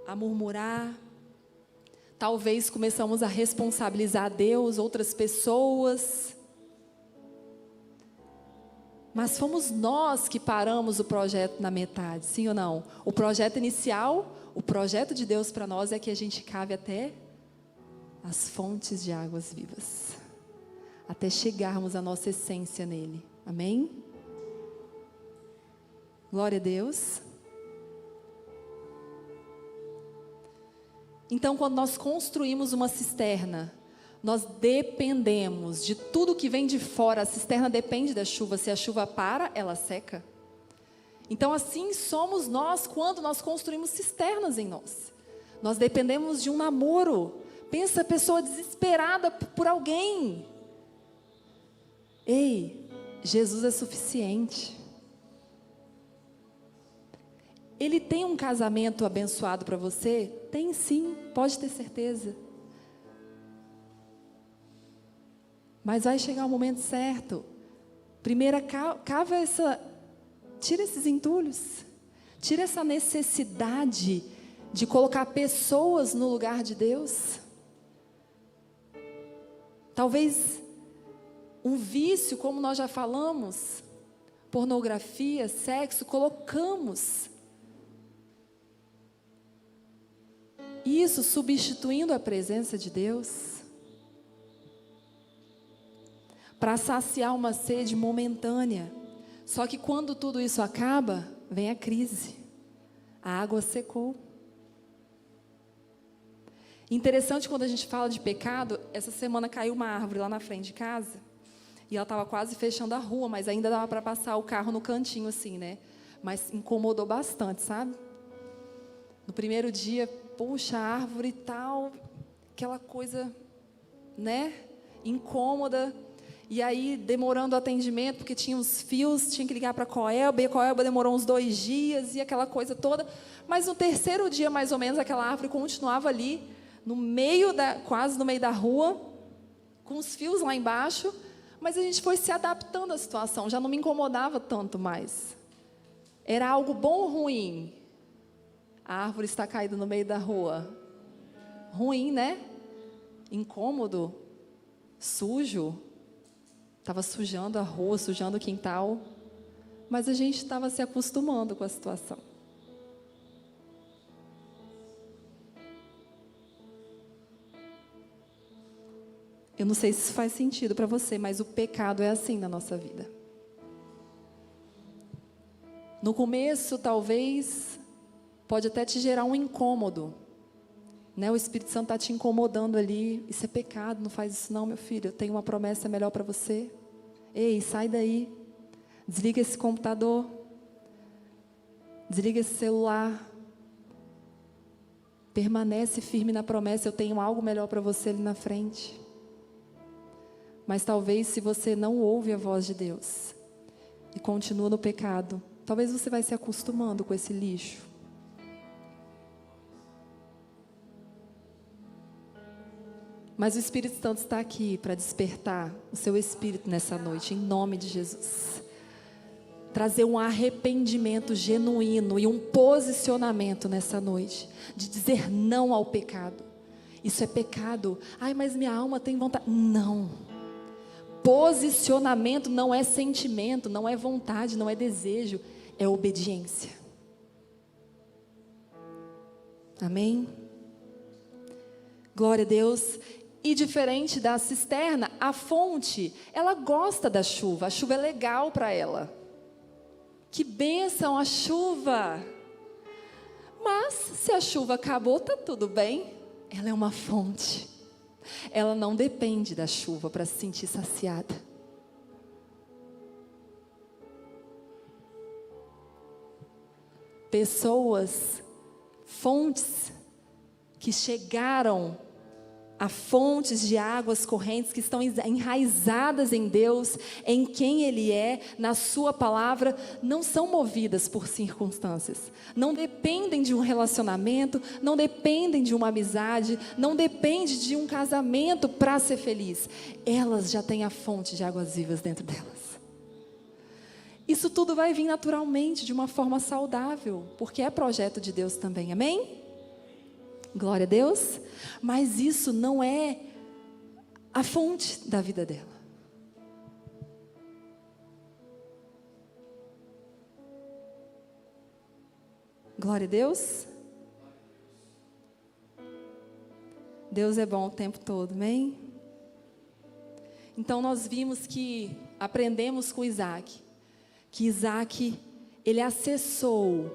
a murmurar. Talvez começamos a responsabilizar Deus, outras pessoas. Mas fomos nós que paramos o projeto na metade, sim ou não? O projeto inicial, o projeto de Deus para nós é que a gente cave até as fontes de águas vivas, até chegarmos à nossa essência nele. Amém? Glória a Deus. Então, quando nós construímos uma cisterna, nós dependemos de tudo que vem de fora. A cisterna depende da chuva. Se a chuva para, ela seca. Então, assim somos nós quando nós construímos cisternas em nós. Nós dependemos de um namoro. Pensa a pessoa desesperada por alguém. Ei, Jesus é suficiente. Ele tem um casamento abençoado para você? Tem sim, pode ter certeza. Mas vai chegar o momento certo. Primeiro, tira esses entulhos. Tira essa necessidade de colocar pessoas no lugar de Deus. Talvez um vício, como nós já falamos, pornografia, sexo, colocamos isso substituindo a presença de Deus para saciar uma sede momentânea. Só que quando tudo isso acaba, vem a crise. A água secou. Interessante, quando a gente fala de pecado, essa semana caiu uma árvore lá na frente de casa, e ela estava quase fechando a rua, mas ainda dava para passar o carro no cantinho assim, né? Mas incomodou bastante, sabe? No primeiro dia, puxa, a árvore e tal, aquela coisa, né? Incômoda. E aí, demorando o atendimento, porque tinha os fios, tinha que ligar para a Coelba, e a Coelba demorou uns 2 dias, e aquela coisa toda. Mas no terceiro dia, mais ou menos, aquela árvore continuava ali, quase no meio da rua, com os fios lá embaixo, mas a gente foi se adaptando à situação, já não me incomodava tanto mais. Era algo bom ou ruim? A árvore está caída no meio da rua. Ruim, né? Incômodo, sujo. Estava sujando a rua, sujando o quintal. Mas a gente estava se acostumando com a situação. Eu não sei se isso faz sentido para você, mas o pecado é assim na nossa vida. No começo, talvez, pode até te gerar um incômodo, né? O Espírito Santo está te incomodando ali. Isso é pecado, não faz isso não, meu filho. Eu tenho uma promessa melhor para você. Ei, sai daí. Desliga esse computador. Desliga esse celular. Permanece firme na promessa. Eu tenho algo melhor para você ali na frente. Mas talvez, se você não ouve a voz de Deus e continua no pecado, talvez você vai se acostumando com esse lixo. Mas o Espírito Santo está aqui para despertar o seu espírito nessa noite, em nome de Jesus. Trazer um arrependimento genuíno e um posicionamento nessa noite, de dizer não ao pecado. Isso é pecado. Ai, mas minha alma tem vontade. Não. Posicionamento não é sentimento, não é vontade, não é desejo, é obediência. Amém? Glória a Deus. E diferente da cisterna, a fonte, ela gosta da chuva. A chuva é legal para ela. Que bênção a chuva! Mas se a chuva acabou, está tudo bem. Ela é uma fonte. Ela não depende da chuva para se sentir saciada. Pessoas, fontes que chegaram a fontes de águas correntes, que estão enraizadas em Deus, em quem Ele é, na sua palavra, não são movidas por circunstâncias, não dependem de um relacionamento, não dependem de uma amizade, não dependem de um casamento para ser feliz. Elas já têm a fonte de águas vivas dentro delas. Isso tudo vai vir naturalmente, de uma forma saudável, porque é projeto de Deus também, amém? Glória a Deus. Mas isso não é a fonte da vida dela. Glória a Deus. Deus é bom o tempo todo, amém? Então nós aprendemos com Isaac, que Isaac, ele acessou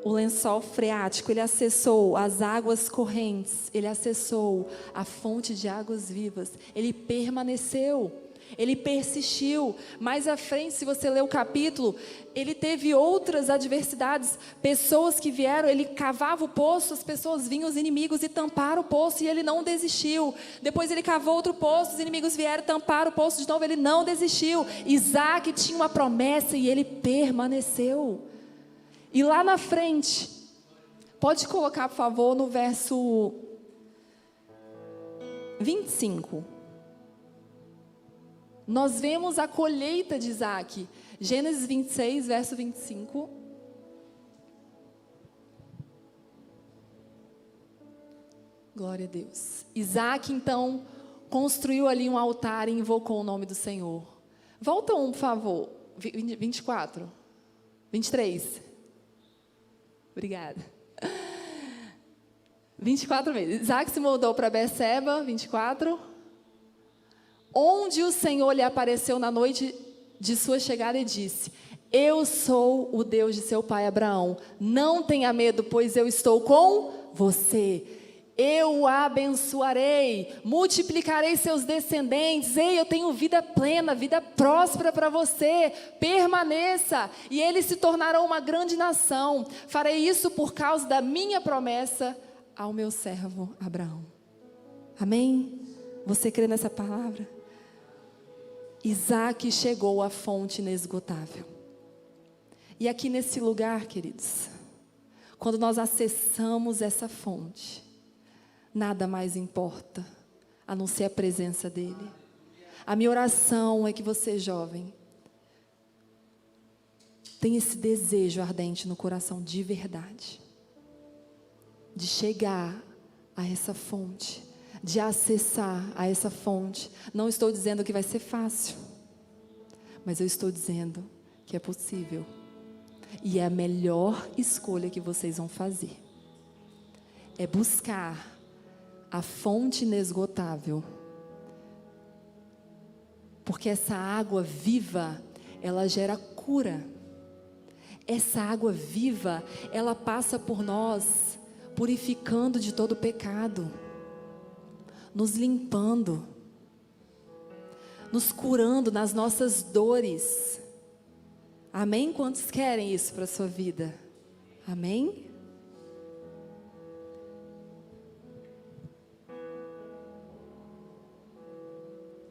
o lençol freático, ele acessou as águas correntes, ele acessou a fonte de águas vivas, ele permaneceu, ele persistiu. Mais à frente, se você ler o capítulo, ele teve outras adversidades, pessoas que vieram, ele cavava o poço, as pessoas vinham, os inimigos, e tamparam o poço, e ele não desistiu. Depois ele cavou outro poço, os inimigos vieram, tamparam o poço de novo, ele não desistiu. Isaac tinha uma promessa e ele permaneceu. E lá na frente, pode colocar, por favor, no verso 25. Nós vemos a colheita de Isaac. Gênesis 26, verso 25. Glória a Deus. Isaac, então, construiu ali um altar e invocou o nome do Senhor. Volta por favor. 24. 23. Obrigada. 24 meses. Isaac se mudou para Berseba, 24. Onde o Senhor lhe apareceu na noite de sua chegada e disse: eu sou o Deus de seu pai Abraão. Não tenha medo, pois eu estou com você. Eu o abençoarei, multiplicarei seus descendentes. Ei, eu tenho vida plena, vida próspera para você. Permaneça, e eles se tornarão uma grande nação. Farei isso por causa da minha promessa ao meu servo Abraão. Amém? Você crê nessa palavra? Isaac chegou à fonte inesgotável. E aqui nesse lugar, queridos, quando nós acessamos essa fonte, nada mais importa, a não ser a presença dEle. A minha oração é que você, jovem, tenha esse desejo ardente no coração de verdade, de chegar a essa fonte, de acessar a essa fonte. Não estou dizendo que vai ser fácil, mas eu estou dizendo que é possível. E é a melhor escolha que vocês vão fazer. É buscar a fonte inesgotável. Porque essa água viva, ela gera cura. Essa água viva, ela passa por nós, purificando de todo pecado, nos limpando, nos curando nas nossas dores. Amém? Quantos querem isso para a sua vida? Amém?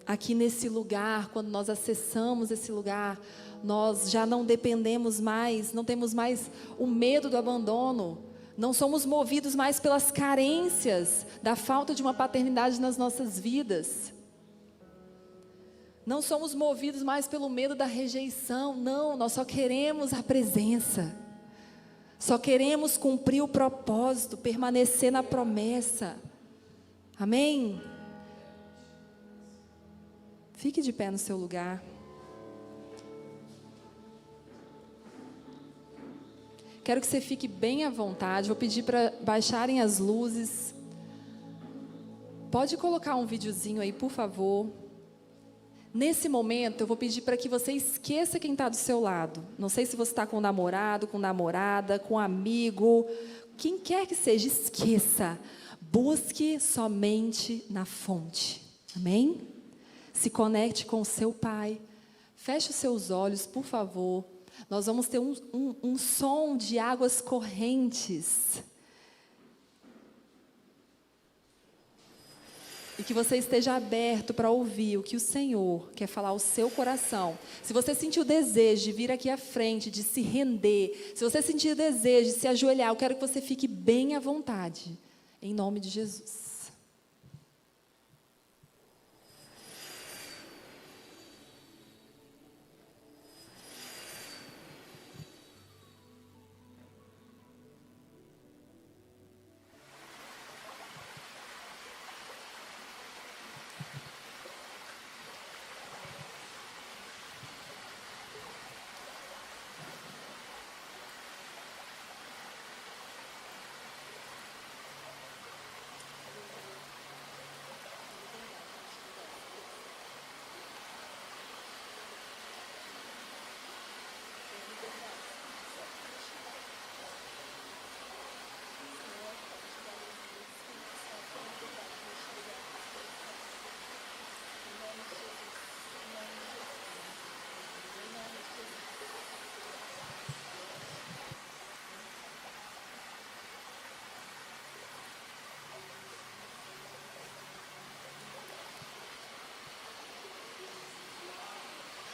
Aqui nesse lugar, quando nós acessamos esse lugar, nós já não dependemos mais, não temos mais o medo do abandono, não somos movidos mais pelas carências da falta de uma paternidade nas nossas vidas. Não somos movidos mais pelo medo da rejeição, não, nós só queremos a presença. Só queremos cumprir o propósito, permanecer na promessa. Amém? Fique de pé no seu lugar. Quero que você fique bem à vontade. Vou pedir para baixarem as luzes. Pode colocar um videozinho aí, por favor. Nesse momento, eu vou pedir para que você esqueça quem está do seu lado. Não sei se você está com namorado, com namorada, com amigo. Quem quer que seja, esqueça. Busque somente na fonte. Amém? Se conecte com o seu Pai. Feche os seus olhos, por favor. Nós vamos ter um som de águas correntes. E que você esteja aberto para ouvir o que o Senhor quer falar ao seu coração. Se você sentir o desejo de vir aqui à frente, de se render, se você sentir o desejo de se ajoelhar, eu quero que você fique bem à vontade. Em nome de Jesus.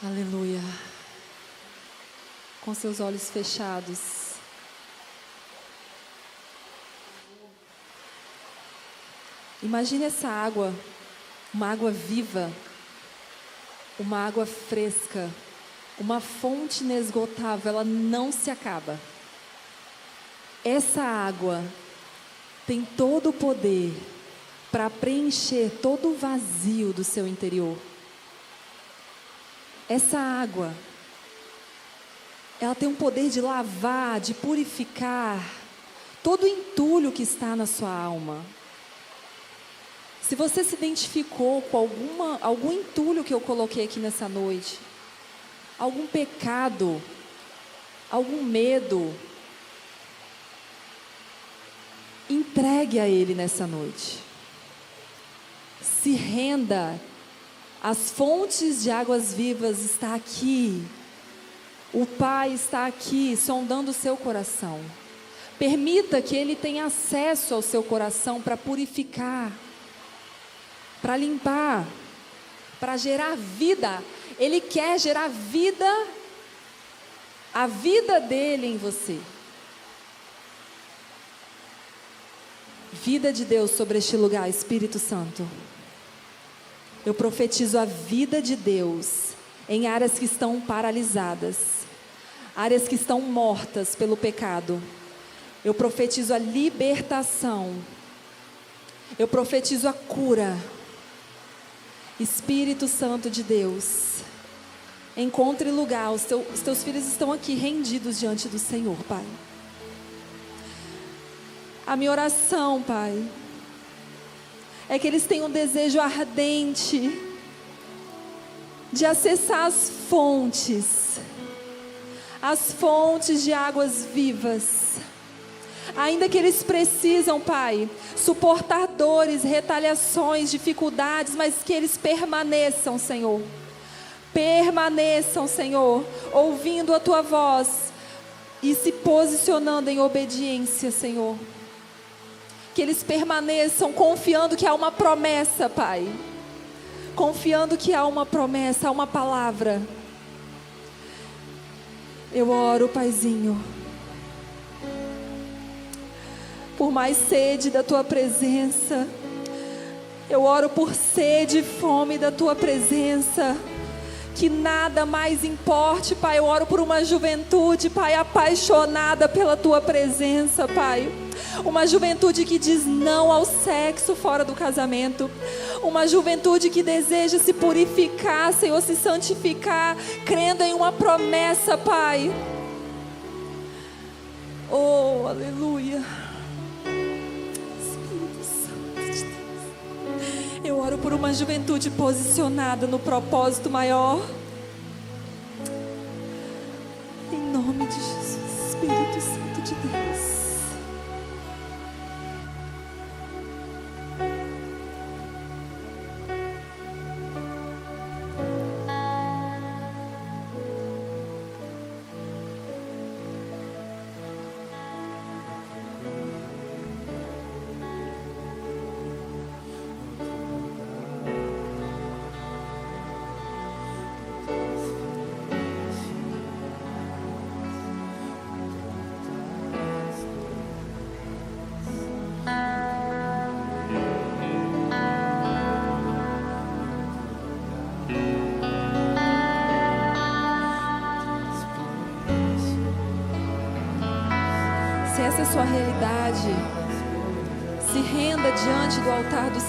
Aleluia. Com seus olhos fechados. Imagine essa água, uma água viva, uma água fresca, uma fonte inesgotável, ela não se acaba. Essa água tem todo o poder para preencher todo o vazio do seu interior. Essa água, ela tem o poder de lavar, de purificar todo o entulho que está na sua alma. Se você se identificou com algum entulho que eu coloquei aqui nessa noite, algum pecado, algum medo, entregue a Ele nessa noite. Se renda. As fontes de águas vivas estão aqui. O Pai está aqui, sondando o seu coração. Permita que Ele tenha acesso ao seu coração para purificar, para limpar, para gerar vida. Ele quer gerar vida, a vida dele em você. Vida de Deus sobre este lugar, Espírito Santo. Eu profetizo a vida de Deus em áreas que estão paralisadas, áreas que estão mortas pelo pecado. Eu profetizo a libertação. Eu profetizo a cura. Espírito Santo de Deus, encontre lugar. Os teus filhos estão aqui rendidos diante do Senhor, Pai. A minha oração, Pai, é que eles tenham um desejo ardente de acessar as fontes de águas vivas. Ainda que eles precisam, Pai, suportar dores, retaliações, dificuldades, mas que eles permaneçam, Senhor. Permaneçam, Senhor, ouvindo a Tua voz e se posicionando em obediência, Senhor. Que eles permaneçam confiando que há uma promessa, Pai. Confiando que há uma promessa, há uma palavra. Eu oro, Paizinho, por mais sede da Tua presença. Eu oro por sede e fome da Tua presença. Que nada mais importe, Pai. Eu oro por uma juventude, Pai, apaixonada pela Tua presença, Pai. Uma juventude que diz não ao sexo fora do casamento. Uma juventude que deseja se purificar, Senhor, se santificar, crendo em uma promessa, Pai. Oh, aleluia. Espírito Santo de Deus. Eu oro por uma juventude posicionada no propósito maior. Em nome de Jesus, Espírito Santo de Deus. Se essa é a sua realidade, se renda diante do altar do Senhor.